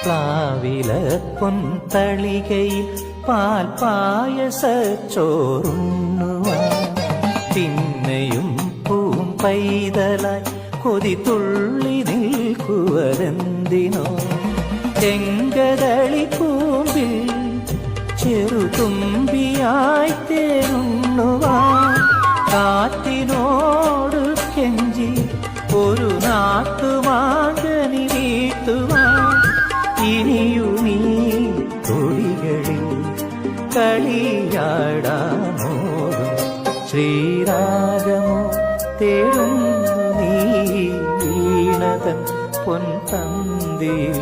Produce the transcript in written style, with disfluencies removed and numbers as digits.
പ്ലാവില പൊൻതളികയിൽ പാൽ പായസച്ചോറുണ്ണുവാൻ പിന്നെയും പൂം പൈതലായി കൊതി തുള്ളി നിൽക്കുവരെന്തിനോ ചെങ്കതളി പൂമ്പിൽ ചെറുതുമ്പിയായി തേനുണ്ണുവാൻ കാറ്റിനോട് കെഞ്ചി ഒരു നാട്ടുമാകനി വീട്ടുവാൻ ഇനിയുമീ തൊടികളിൽ കളിയാടാമോടും ശ്രീരാഗമോ തേടുന്നു നീ വീണതൻ പൊൻതന്തിയിൽ.